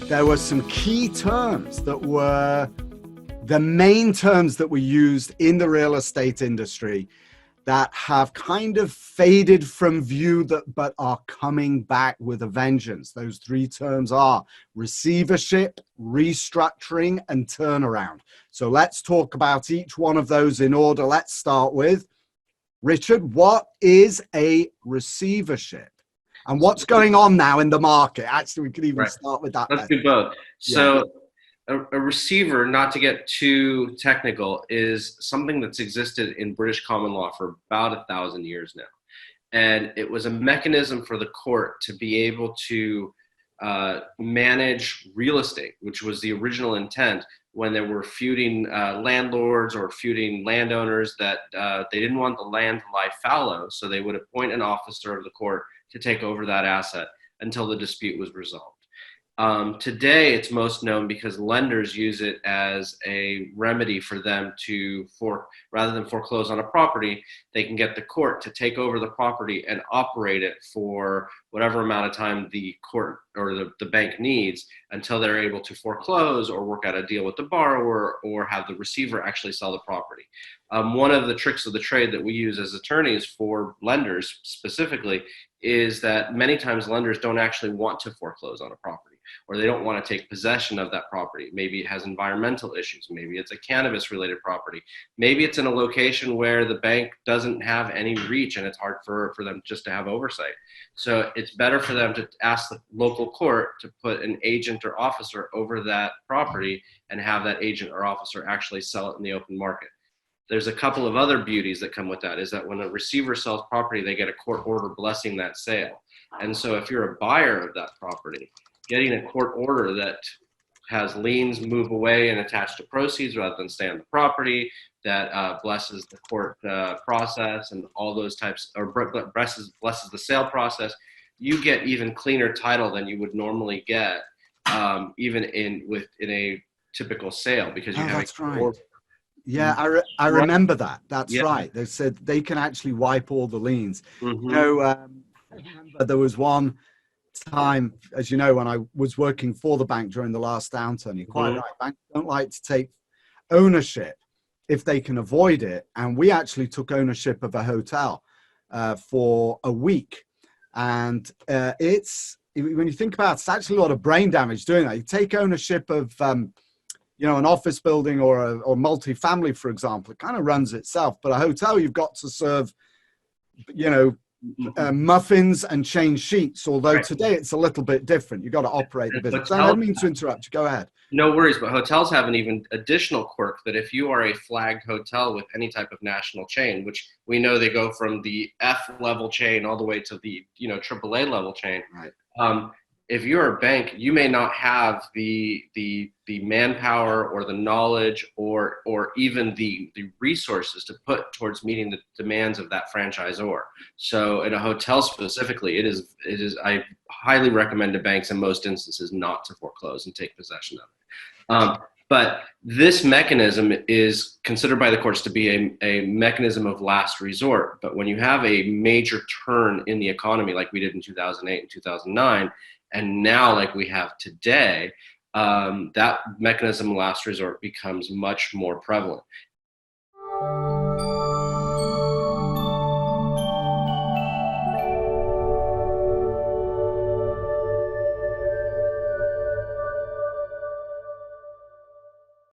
there were some key terms that were the main terms that were used in the real estate industry that have kind of faded from view, but are coming back with a vengeance. Those three terms are receivership, restructuring, and turnaround. So let's talk about each one of those in order. Let's start with, Richard, what is a receivership? And what's going on now in the market? Actually, we could even start with that. Let's do both. So a receiver, not to get too technical, is something that's existed in British common law for about 1,000 years now. And it was a mechanism for the court to be able to manage real estate, which was the original intent when there were feuding landlords or feuding landowners that they didn't want the land to lie fallow. So they would appoint an officer of the court to take over that asset until the dispute was resolved. Today, it's most known because lenders use it as a remedy for them to, rather than foreclose on a property, they can get the court to take over the property and operate it for whatever amount of time the court or the bank needs until they're able to foreclose or work out a deal with the borrower or have the receiver actually sell the property. One of the tricks of the trade that we use as attorneys for lenders specifically is that many times lenders don't actually want to foreclose on a property, or they don't want to take possession of that property. Maybe it has environmental issues. Maybe it's a cannabis related property. Maybe it's in a location where the bank doesn't have any reach and it's hard for them just to have oversight. So it's better for them to ask the local court to put an agent or officer over that property and have that agent or officer actually sell it in the open market. There's a couple of other beauties that come with that, is that when a receiver sells property, they get a court order blessing that sale. And so if you're a buyer of that property, getting a court order that has liens move away and attach to proceeds rather than stay on the property, that blesses the court process and all those types, or blesses the sale process, you get even cleaner title than you would normally get, even in a typical sale, because you have that's right. Yeah, I remember that. That's right. They said they can actually wipe all the liens. Mm-hmm. You know, I remember there was one time, as you know, when I was working for the bank during the last downturn. You're quite right. Banks don't like to take ownership if they can avoid it. And we actually took ownership of a hotel for a week. And it's, when you think about it, it's actually a lot of brain damage doing that. You take ownership of you know, an office building or multi-family, for example, it kind of runs itself. But a hotel, you've got to serve, you know, muffins and change sheets. Although today it's a little bit different. You've got to operate the business. I didn't mean to interrupt you. Go ahead. No worries, but hotels have an even additional quirk that if you are a flagged hotel with any type of national chain, which we know they go from the F level chain all the way to the, you know, AAA level chain. Right. If you're a bank, you may not have the manpower or the knowledge or even the resources to put towards meeting the demands of that franchisor. So in a hotel specifically, it is I highly recommend to banks in most instances not to foreclose and take possession of it. But this mechanism is considered by the courts to be a mechanism of last resort. But when you have a major turn in the economy like we did in 2008 and 2009, and now like we have today, that mechanism of last resort becomes much more prevalent.